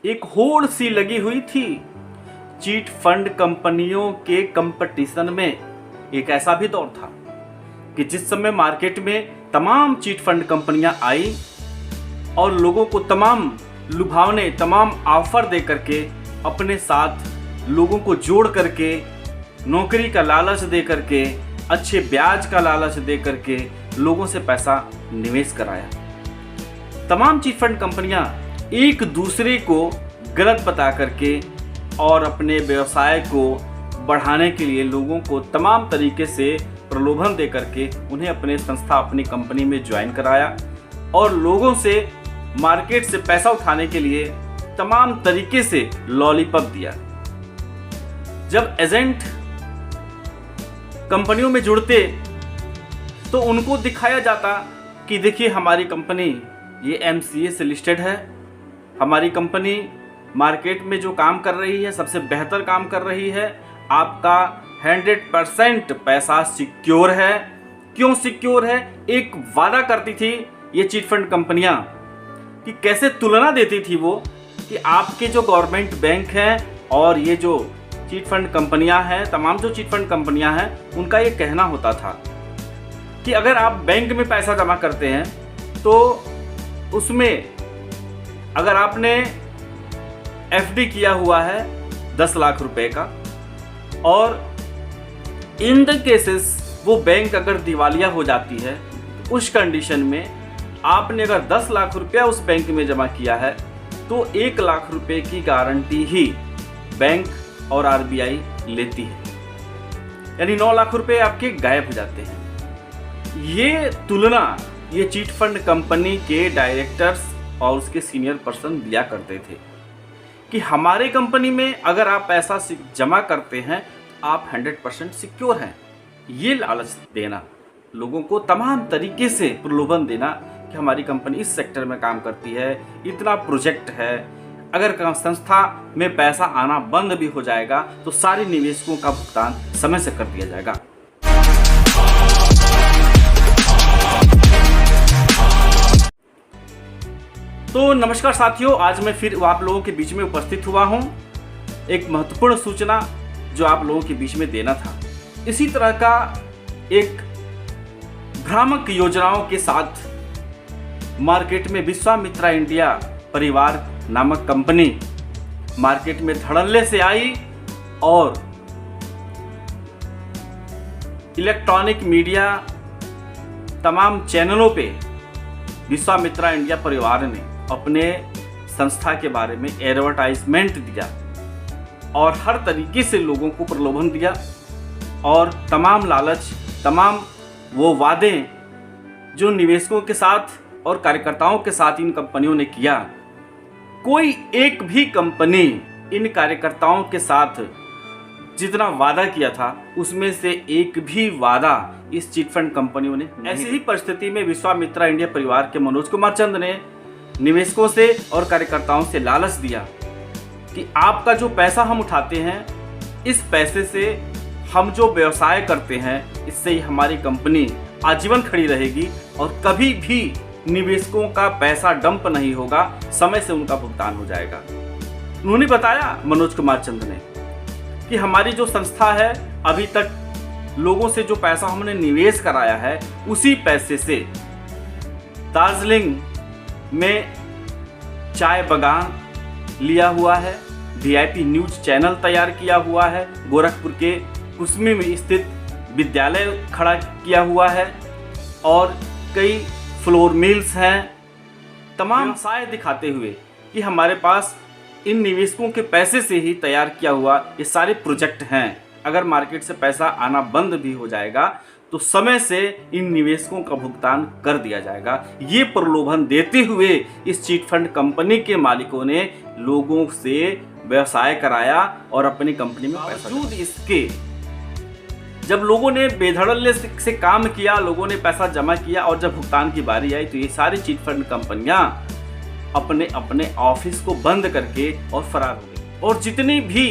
एक होड़ सी लगी हुई थी चीट फंड कंपनियों के कंपटीशन में। एक ऐसा भी दौर था कि जिस समय मार्केट में तमाम चीट फंड कंपनियां आई और लोगों को तमाम लुभावने, तमाम ऑफर दे करके अपने साथ लोगों को जोड़ करके, नौकरी का लालच दे करके, अच्छे ब्याज का लालच दे करके लोगों से पैसा निवेश कराया। तमाम चिट फंड कंपनियां एक दूसरे को गलत बता करके और अपने व्यवसाय को बढ़ाने के लिए लोगों को तमाम तरीके से प्रलोभन दे करके उन्हें अपने संस्था, अपनी कंपनी में ज्वाइन कराया और लोगों से मार्केट से पैसा उठाने के लिए तमाम तरीके से लॉलीपॉप दिया। जब एजेंट कंपनियों में जुड़ते तो उनको दिखाया जाता कि देखिए हमारी कंपनी ये MCA से लिस्टेड है, हमारी कंपनी मार्केट में जो काम कर रही है सबसे बेहतर काम कर रही है, आपका 100% पैसा सिक्योर है। क्यों सिक्योर है? एक वादा करती थी ये चिट फंड कंपनियां कि कैसे तुलना देती थी वो कि आपके जो गवर्नमेंट बैंक हैं और ये जो चिट फंड कंपनियां हैं, तमाम जो चिट फंड कंपनियां हैं, उनका ये कहना होता था कि अगर आप बैंक में पैसा जमा करते हैं तो उसमें अगर आपने FD किया हुआ है 10 लाख रुपए का और इन द केसेस वो बैंक अगर दिवालिया हो जाती है, उस कंडीशन में आपने अगर 10 लाख रुपया उस बैंक में जमा किया है तो 1 लाख रुपए की गारंटी ही बैंक और RBI लेती है, यानी 9 लाख रुपए आपके गायब हो जाते हैं। ये तुलना ये चिट फंड कंपनी के डायरेक्टर्स और उसके सीनियर पर्सन दिया करते थे कि हमारे कंपनी में अगर आप पैसा जमा करते हैं आप 100% सिक्योर हैं। ये लालच देना, लोगों को तमाम तरीके से प्रलोभन देना कि हमारी कंपनी इस सेक्टर में काम करती है, इतना प्रोजेक्ट है, अगर संस्था में पैसा आना बंद भी हो जाएगा तो सारे निवेशकों का भुगतान समय से कर दिया जाएगा। तो नमस्कार साथियों, आज मैं फिर आप लोगों के बीच में उपस्थित हुआ हूं एक महत्वपूर्ण सूचना जो आप लोगों के बीच में देना था। इसी तरह का एक भ्रामक योजनाओं के साथ मार्केट में विश्वामित्रा इंडिया परिवार नामक कंपनी मार्केट में धड़ल्ले से आई और इलेक्ट्रॉनिक मीडिया तमाम चैनलों पे विश्वामित्रा इंडिया परिवार ने अपने संस्था के बारे में एडवर्टाइजमेंट दिया और हर तरीके से लोगों को प्रलोभन दिया और तमाम लालच, तमाम वो वादे जो निवेशकों के साथ और कार्यकर्ताओं के साथ इन कंपनियों ने किया, कोई एक भी कंपनी इन कार्यकर्ताओं के साथ जितना वादा किया था उसमें से एक भी वादा इस चिट फंड कंपनियों ने। ऐसी ही परिस्थिति में विश्वामित्रा इंडिया परिवार के मनोज कुमार चंद ने निवेशकों से और कार्यकर्ताओं से लालच दिया कि आपका जो पैसा हम उठाते हैं, इस पैसे से हम जो व्यवसाय करते हैं, इससे ही हमारी कंपनी आजीवन खड़ी रहेगी और कभी भी निवेशकों का पैसा डंप नहीं होगा, समय से उनका भुगतान हो जाएगा। उन्होंने बताया, मनोज कुमार चंद ने, कि हमारी जो संस्था है अभी तक लोगों से जो पैसा हमने निवेश कराया है उसी पैसे से दार्जिलिंग में चाय बागान लिया हुआ है, VIP न्यूज चैनल तैयार किया हुआ है, गोरखपुर के कुसमी में स्थित विद्यालय खड़ा किया हुआ है और कई फ्लोर मिल्स हैं। तमाम व्यवसाय दिखाते हुए कि हमारे पास इन निवेशकों के पैसे से ही तैयार किया हुआ ये सारे प्रोजेक्ट हैं, अगर मार्केट से पैसा आना बंद भी हो जाएगा तो समय से इन निवेशकों का भुगतान कर दिया जाएगा। ये प्रलोभन देते हुए इस चिट फंड कंपनी के मालिकों ने लोगों से व्यवसाय कराया और अपनी कंपनी में पैसा। बावजूद इसके जब लोगों ने बेधड़ल्ले से काम किया, लोगों ने पैसा जमा किया और जब भुगतान की बारी आई तो ये सारी चिट फंड कंपनियां अपने अपने ऑफिस को बंद करके और फरार हो गई। और जितनी भी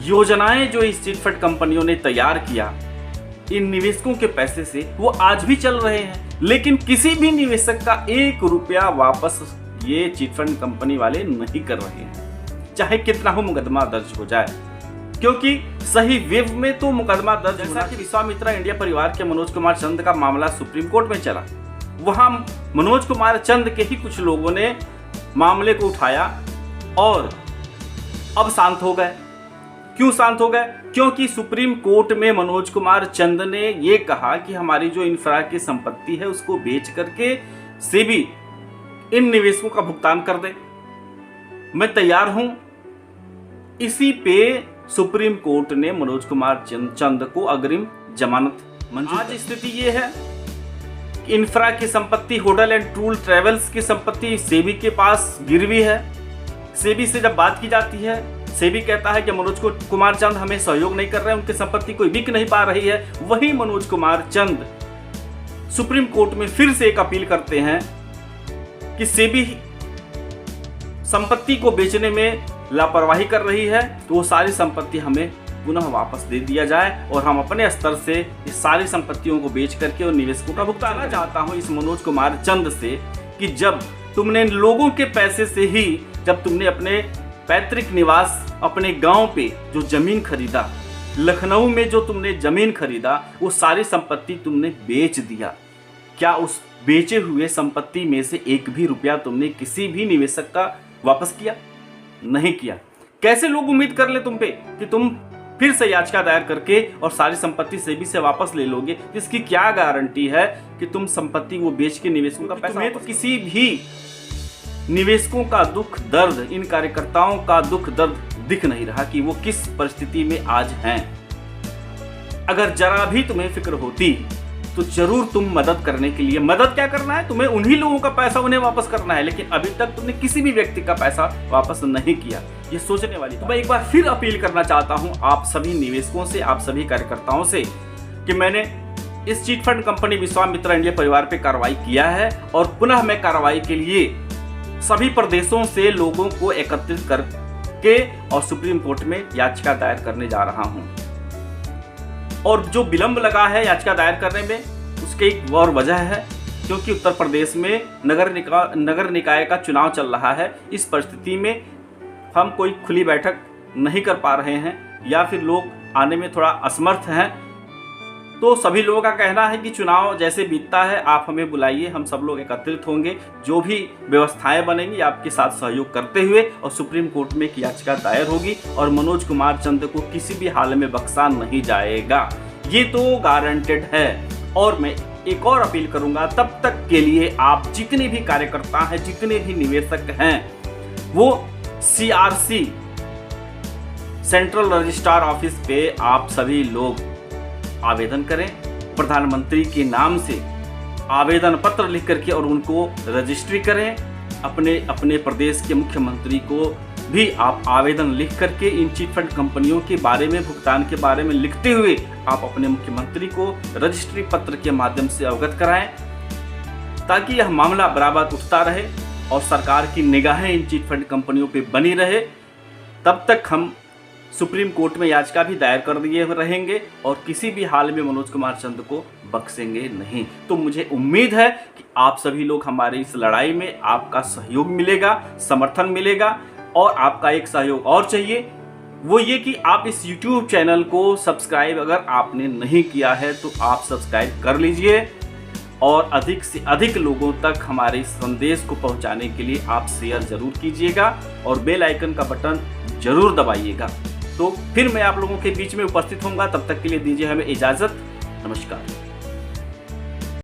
योजनाएं जो इस चिट फंड कंपनियों ने तैयार किया इन निवेशकों के पैसे से, वो आज भी चल रहे हैं, लेकिन किसी भी निवेशक का 1 रुपया वापस ये चिटफंड कंपनी वाले नहीं कर रहे हैं, चाहे कितना हो मुकदमा दर्ज हो जाए, क्योंकि सही वेव में तो मुकदमा दर्ज। जैसा कि विश्वामित्रा इंडिया परिवार के मनोज कुमार चंद का मामला सुप्रीम कोर्ट में चला, वहां मनोज कुमार चंद के ही कुछ लोगों ने मामले को उठाया और अब शांत हो गए। क्यों शांत हो गए? क्योंकि सुप्रीम कोर्ट में मनोज कुमार चंद ने ये कहा कि हमारी जो इंफ्रा की संपत्ति है उसको बेच करके सेबी इन निवेशकों का भुगतान कर दे, मैं तैयार हूं। इसी पे सुप्रीम कोर्ट ने मनोज कुमार चंद को अग्रिम जमानत मंजूर। आज स्थिति ये है कि इंफ्रा की संपत्ति, होटल एंड टूर ट्रेवल्स की संपत्ति सेबी के पास गिरवी है। सेबी से जब बात की जाती है, सेबी कहता है कि मनोज कुमार चंद हमें सहयोग नहीं कर रहे हैं, उनकी संपत्ति कोई बिक नहीं पा रही है। वही मनोज कुमार चंद सुप्रीम कोर्ट में फिर से एक अपील करते हैं कि सेबी संपत्ति को बेचने में लापरवाही कर रही है, तो वो सारी संपत्ति हमें पुनः वापस दे दिया जाए और हम अपने स्तर से इस सारी संपत्तियों को बेच करके और निवेशकों का भुगतान चाहता हूं इस मनोज कुमार चंद से कि जब तुमने लोगों के पैसे से ही, जब तुमने अपने पैतृक निवास, अपने गांव पे जो जमीन खरीदा, लखनऊ में जो तुमने जमीन खरीदा, वो सारी संपत्ति तुमने बेच दिया, क्या उस बेचे हुए संपत्ति में से एक भी रुपया तुमने किसी भी निवेशक का वापस किया? नहीं किया। कैसे लोग उम्मीद कर ले तुम पे कि तुम फिर से याचिका दायर करके और सारी संपत्ति सेबी से वापस ले लोगे, जिसकी क्या गारंटी है कि तुम संपत्ति वो बेच के निवेशकों का पैसा। तो किसी भी निवेशकों का दुख दर्द, इन कार्यकर्ताओं का दुख दर्द दिख नहीं रहा कि वो किस परिस्थिति में आज हैं। अगर जरा भी तुम्हें फिक्र होती तो जरूर तुम मदद करने के लिए, मदद क्या करना है तुम्हें, उन्हीं लोगों का पैसा उन्हें वापस करना है, लेकिन अभी तक तुमने किसी भी व्यक्ति का पैसा वापस नहीं किया। ये सोचने वाली। तो मैं एक बार फिर अपील करना चाहता हूं आप सभी निवेशकों से, आप सभी कार्यकर्ताओं से कि मैंने इस चिटफंड कंपनी विश्वामित्रा इंडिया परिवार पे कार्रवाई किया है और पुनः मैं कार्रवाई के लिए सभी प्रदेशों से लोगों को एकत्रित करके और सुप्रीम कोर्ट में याचिका दायर करने जा रहा हूं। और जो विलंब लगा है याचिका दायर करने में, उसके एक और वजह है, क्योंकि उत्तर प्रदेश में नगर निकाय का चुनाव चल रहा है। इस परिस्थिति में हम कोई खुली बैठक नहीं कर पा रहे हैं या फिर लोग आने में थोड़ा असमर्थ हैं। तो सभी लोगों का कहना है कि चुनाव जैसे बीतता है आप हमें बुलाइए, हम सब लोग एकत्रित होंगे, जो भी व्यवस्थाएं बनेंगी आपके साथ सहयोग करते हुए और सुप्रीम कोर्ट में एक याचिका दायर होगी और मनोज कुमार चंद को किसी भी हाल में बख्शा नहीं जाएगा, ये तो गारंटेड है। और मैं एक और अपील करूंगा, तब तक के लिए आप जितने भी कार्यकर्ता हैं, जितने भी निवेशक हैं, वो CRC सेंट्रल रजिस्ट्रार ऑफिस पे आप सभी लोग आवेदन करें, प्रधानमंत्री के नाम से आवेदन पत्र लिख करके और उनको रजिस्ट्री करें। अपने अपने प्रदेश के मुख्यमंत्री को भी आप आवेदन लिख करके इन चिटफंड कंपनियों के बारे में, भुगतान के बारे में लिखते हुए आप अपने मुख्यमंत्री को रजिस्ट्री पत्र के माध्यम से अवगत कराएं, ताकि यह मामला बराबर उठता रहे और सरकार की निगाहें इन चिटफंड कंपनियों पे बनी रहे। तब तक हम सुप्रीम कोर्ट में याचिका भी दायर कर दिए रहेंगे और किसी भी हाल में मनोज कुमार चंद को बख्शेंगे नहीं। तो मुझे उम्मीद है कि आप सभी लोग हमारे इस लड़ाई में आपका सहयोग मिलेगा, समर्थन मिलेगा। और आपका एक सहयोग और चाहिए, वो ये कि आप इस YouTube चैनल को सब्सक्राइब अगर आपने नहीं किया है तो आप सब्सक्राइब कर लीजिए और अधिक से अधिक लोगों तक हमारे संदेश को पहुंचाने के लिए आप शेयर जरूर कीजिएगा और बेल आइकन का बटन जरूर दबाइएगा। तो फिर मैं आप लोगों के बीच में उपस्थित होऊंगा, तब तक के लिए दीजिए हमें इजाज़त। नमस्कार।